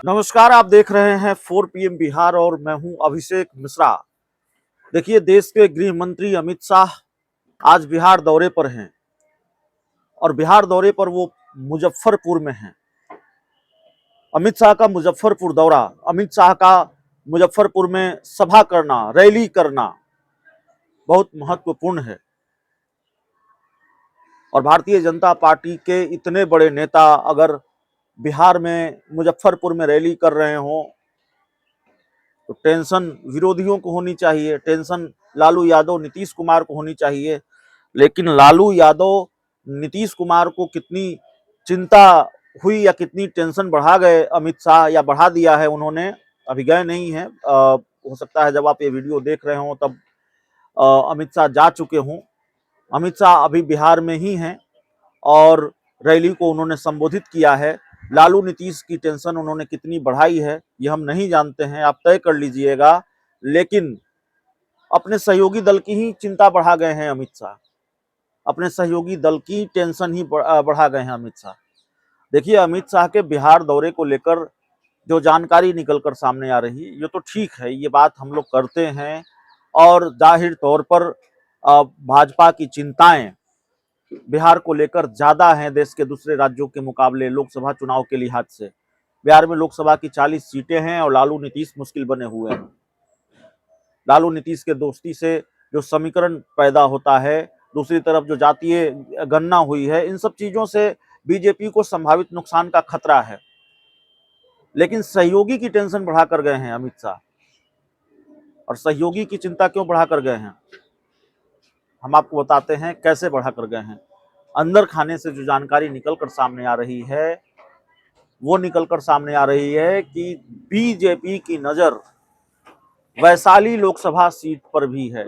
नमस्कार, आप देख रहे हैं 4 PM बिहार और मैं हूं अभिषेक मिश्रा। देखिए, देश के गृह मंत्री अमित शाह आज बिहार दौरे पर हैं और बिहार दौरे पर वो मुजफ्फरपुर में हैं। अमित शाह का मुजफ्फरपुर दौरा, अमित शाह का मुजफ्फरपुर में सभा करना, रैली करना बहुत महत्वपूर्ण है। और भारतीय जनता पार्टी के इतने बड़े नेता अगर बिहार में मुजफ्फरपुर में रैली कर रहे हों तो टेंशन विरोधियों को होनी चाहिए, टेंशन लालू यादव नीतीश कुमार को होनी चाहिए। लेकिन लालू यादव नीतीश कुमार को कितनी चिंता हुई या कितनी टेंशन बढ़ा गए अमित शाह, या बढ़ा दिया है उन्होंने, अभी गए नहीं है। हो सकता है जब आप ये वीडियो देख रहे हो तब अमित शाह जा चुके हों। अमित शाह अभी बिहार में ही हैं और रैली को उन्होंने संबोधित किया है। लालू नीतीश की टेंशन उन्होंने कितनी बढ़ाई है ये हम नहीं जानते हैं, आप तय कर लीजिएगा। लेकिन अपने सहयोगी दल की ही चिंता बढ़ा गए हैं अमित शाह, अपने सहयोगी दल की टेंशन ही बढ़ा गए हैं अमित शाह। देखिए, अमित शाह के बिहार दौरे को लेकर जो जानकारी निकलकर सामने आ रही है ये तो ठीक है, ये बात हम लोग करते हैं और जाहिर तौर पर भाजपा की चिंताएं बिहार को लेकर ज्यादा हैं देश के दूसरे राज्यों के मुकाबले लोकसभा चुनाव के लिहाज से। बिहार में लोकसभा की 40 सीटें हैं और लालू नीतीश मुश्किल बने हुए हैं। लालू नीतीश के दोस्ती से जो समीकरण पैदा होता है, दूसरी तरफ जो जातीय गणना हुई है, इन सब चीजों से बीजेपी को संभावित नुकसान का खतरा है। लेकिन सहयोगी की टेंशन बढ़ा कर गए हैं अमित शाह। और सहयोगी की चिंता क्यों बढ़ा कर गए हैं हम आपको बताते हैं कैसे बढ़ा कर गए हैं। अंदर खाने से जो जानकारी निकलकर सामने आ रही है वो निकलकर सामने आ रही है कि बीजेपी की नजर वैशाली लोकसभा सीट पर भी है।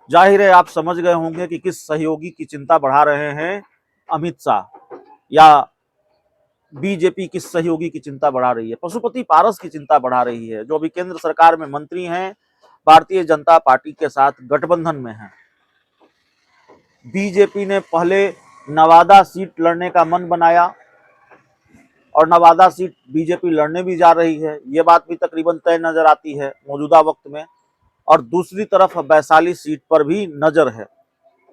जाहिर है आप समझ गए होंगे कि किस सहयोगी की चिंता बढ़ा रहे हैं अमित शाह, या बीजेपी किस सहयोगी की चिंता बढ़ा रही है। पशुपति पारस की चिंता बढ़ा रही है, जो अभी केंद्र सरकार में मंत्री हैं, भारतीय जनता पार्टी के साथ गठबंधन में हैं। बीजेपी ने पहले नवादा सीट लड़ने का मन बनाया और नवादा सीट बीजेपी लड़ने भी जा रही है, ये बात भी तकरीबन तय नजर आती है मौजूदा वक्त में। और दूसरी तरफ वैशाली सीट पर भी नजर है।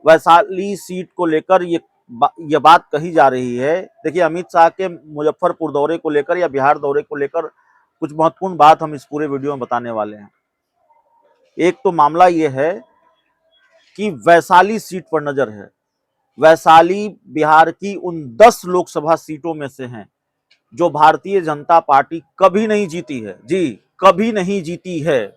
वैशाली सीट को लेकर ये बात कही जा रही है। देखिए, अमित शाह के मुजफ्फरपुर दौरे को लेकर या बिहार दौरे को लेकर कुछ महत्वपूर्ण बात हम इस पूरे वीडियो में बताने वाले हैं। एक तो मामला ये है कि वैशाली सीट पर नजर है। वैशाली बिहार की उन 10 लोकसभा सीटों में से हैं जो भारतीय जनता पार्टी कभी नहीं जीती है। जी, कभी नहीं जीती है।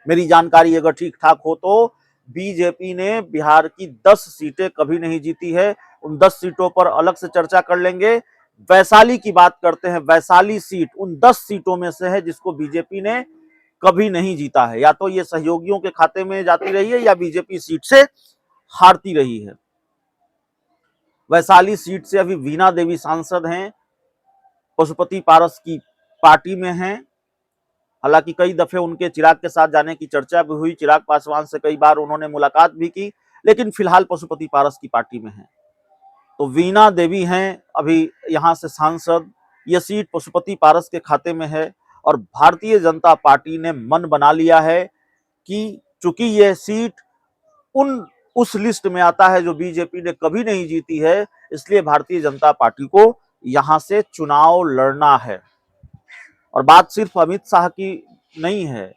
मेरी जानकारी अगर ठीक ठाक हो तो बीजेपी ने बिहार की 10 सीटें कभी नहीं जीती है। उन 10 सीटों पर अलग से चर्चा कर लेंगे। वैशाली की बात करते हैं। वैशाली सीट उन 10 सीटों में से है जिसको बीजेपी ने कभी नहीं जीता है। या तो ये सहयोगियों के खाते में जाती रही है या बीजेपी सीट से हारती रही है। वैशाली सीट से अभी वीणा देवी सांसद हैं, पशुपति पारस की पार्टी में हैं। हालांकि कई दफे उनके चिराग के साथ जाने की चर्चा भी हुई, चिराग पासवान से कई बार उन्होंने मुलाकात भी की, लेकिन फिलहाल पशुपति पारस की पार्टी में हैं। तो वीणा देवी हैं अभी यहां से सांसद। यह सीट पशुपति पारस के खाते में है और भारतीय जनता पार्टी ने मन बना लिया है कि चूंकि यह सीट उस लिस्ट में आता है जो बीजेपी ने कभी नहीं जीती है, इसलिए भारतीय जनता पार्टी को यहां से चुनाव लड़ना है। और बात सिर्फ अमित शाह की नहीं है।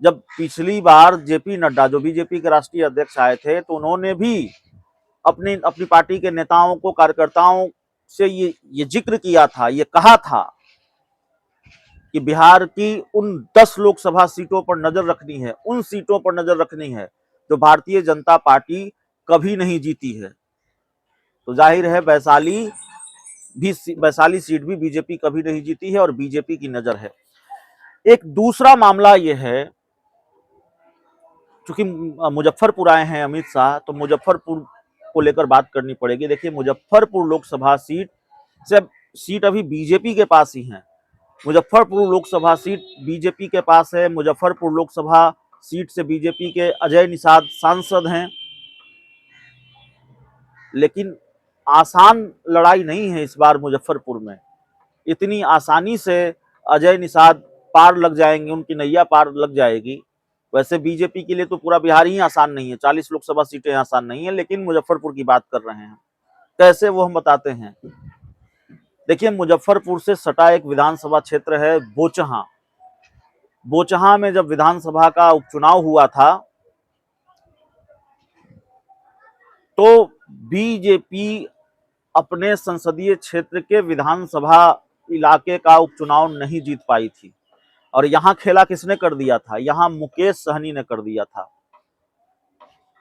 जब पिछली बार जेपी नड्डा जो बीजेपी के राष्ट्रीय अध्यक्ष आए थे तो उन्होंने भी अपनी पार्टी के नेताओं को, कार्यकर्ताओं से ये जिक्र किया था, ये कहा था कि बिहार की उन 10 लोकसभा सीटों पर नजर रखनी है, उन सीटों पर नजर रखनी है जो भारतीय जनता पार्टी कभी नहीं जीती है। तो जाहिर है वैशाली सीट भी बीजेपी कभी नहीं जीती है और बीजेपी की नजर है। एक दूसरा मामला यह है, चूंकि मुजफ्फरपुर आए हैं अमित शाह तो मुजफ्फरपुर को लेकर बात करनी पड़ेगी। देखिए, मुजफ्फरपुर लोकसभा सीट अभी बीजेपी के पास ही है। मुजफ्फरपुर लोकसभा सीट बीजेपी के पास है। मुजफ्फरपुर लोकसभा सीट से बीजेपी के अजय निषाद सांसद हैं। लेकिन आसान लड़ाई नहीं है इस बार मुजफ्फरपुर में। इतनी आसानी से अजय निषाद पार लग जाएंगे, उनकी नैया पार लग जाएगी। वैसे बीजेपी के लिए तो पूरा बिहार ही आसान नहीं है, 40 लोकसभा सीटें आसान नहीं है, लेकिन मुजफ्फरपुर की बात कर रहे हैं। कैसे वो हम बताते हैं। देखिए, मुजफ्फरपुर से सटा एक विधानसभा क्षेत्र है बोचहां। बोचहां में जब विधानसभा का उपचुनाव हुआ था तो बीजेपी अपने संसदीय क्षेत्र के विधानसभा इलाके का उपचुनाव नहीं जीत पाई थी। और यहां खेला किसने कर दिया था? यहां मुकेश सहनी ने कर दिया था।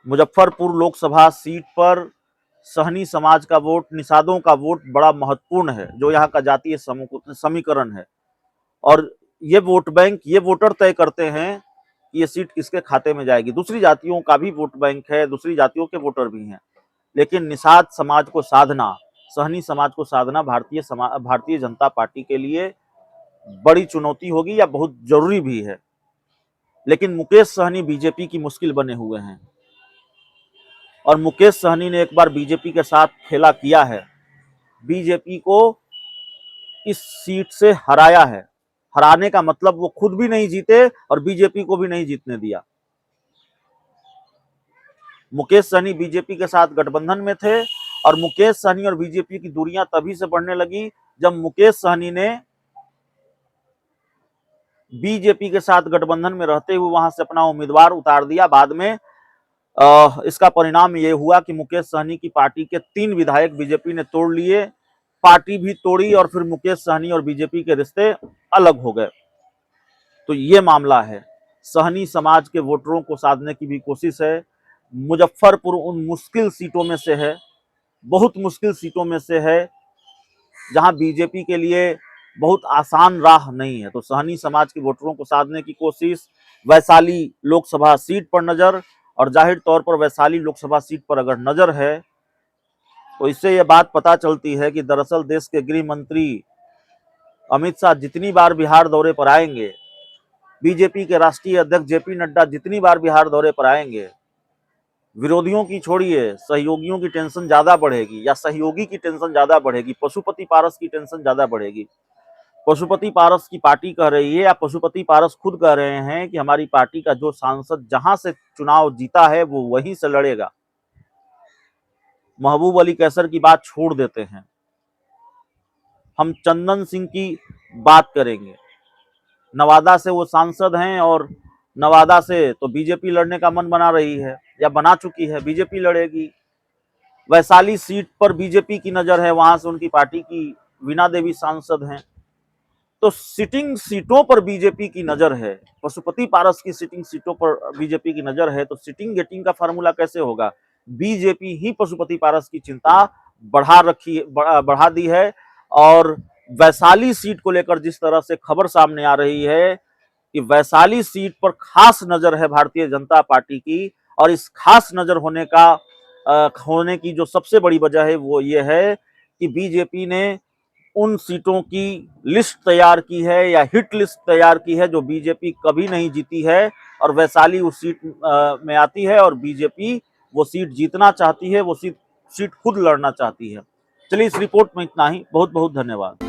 मुजफ्फरपुर लोकसभा सीट पर सहनी समाज का वोट, निषादों का वोट बड़ा महत्वपूर्ण है, जो यहाँ का जातीय समीकरण है। और ये वोट बैंक, ये वोटर तय करते हैं कि ये सीट किसके खाते में जाएगी। दूसरी जातियों का भी वोट बैंक है, दूसरी जातियों के वोटर भी हैं, लेकिन निषाद समाज को साधना, सहनी समाज को साधना भारतीय जनता पार्टी के लिए बड़ी चुनौती होगी, या बहुत जरूरी भी है। लेकिन मुकेश सहनी बीजेपी की मुश्किल बने हुए हैं, और मुकेश सहनी ने एक बार बीजेपी के साथ खेला किया है, बीजेपी को इस सीट से हराया है। हराने का मतलब वो खुद भी नहीं जीते और बीजेपी को भी नहीं जीतने दिया। मुकेश सहनी बीजेपी के साथ गठबंधन में थे, और मुकेश सहनी और बीजेपी की दूरियां तभी से बढ़ने लगी जब मुकेश सहनी ने बीजेपी के साथ गठबंधन में रहते हुए वहां से अपना उम्मीदवार उतार दिया। बाद में इसका परिणाम ये हुआ कि मुकेश सहनी की पार्टी के 3 विधायक बीजेपी ने तोड़ लिए, पार्टी भी तोड़ी, और फिर मुकेश सहनी और बीजेपी के रिश्ते अलग हो गए। तो ये मामला है। सहनी समाज के वोटरों को साधने की भी कोशिश है। मुजफ्फरपुर उन मुश्किल सीटों में से है, बहुत मुश्किल सीटों में से है, जहां बीजेपी के लिए बहुत आसान राह नहीं है। तो सहनी समाज के वोटरों को साधने की कोशिश, वैशाली लोकसभा सीट पर नजर, और जाहिर तौर पर वैशाली लोकसभा सीट पर अगर नजर है तो इससे यह बात पता चलती है कि दरअसल देश के गृह मंत्री अमित शाह जितनी बार बिहार दौरे पर आएंगे, बीजेपी के राष्ट्रीय अध्यक्ष जेपी नड्डा जितनी बार बिहार दौरे पर आएंगे, विरोधियों की छोड़िए, सहयोगियों की टेंशन ज्यादा बढ़ेगी, या सहयोगी की टेंशन ज्यादा बढ़ेगी, पशुपति पारस की टेंशन ज्यादा बढ़ेगी। पशुपति पारस की पार्टी कह रही है, या पशुपति पारस खुद कह रहे हैं कि हमारी पार्टी का जो सांसद जहां से चुनाव जीता है वो वहीं से लड़ेगा। महबूब अली कैसर की बात छोड़ देते हैं, हम चंदन सिंह की बात करेंगे। नवादा से वो सांसद हैं, और नवादा से तो बीजेपी लड़ने का मन बना रही है, या बना चुकी है, बीजेपी लड़ेगी। वैशाली सीट पर बीजेपी की नजर है, वहां से उनकी पार्टी की वीणा देवी सांसद हैं। तो सिटिंग सीटों पर बीजेपी की नजर है, पशुपति पारस की सिटिंग सीटों पर बीजेपी की नजर है। तो सिटिंग गेटिंग का फार्मूला कैसे होगा? बीजेपी ही पशुपति पारस की चिंता बढ़ा दी है। और वैशाली सीट को लेकर जिस तरह से खबर सामने आ रही है कि वैशाली सीट पर खास नजर है भारतीय जनता पार्टी की, और इस खास नजर होने की जो सबसे बड़ी वजह है वो ये है कि बीजेपी ने उन सीटों की लिस्ट तैयार की है, या हिट लिस्ट तैयार की है, जो बीजेपी कभी नहीं जीती है, और वैशाली उस सीट में आती है, और बीजेपी वो सीट जीतना चाहती है, वो सीट खुद लड़ना चाहती है। चलिए, इस रिपोर्ट में इतना ही। बहुत बहुत धन्यवाद।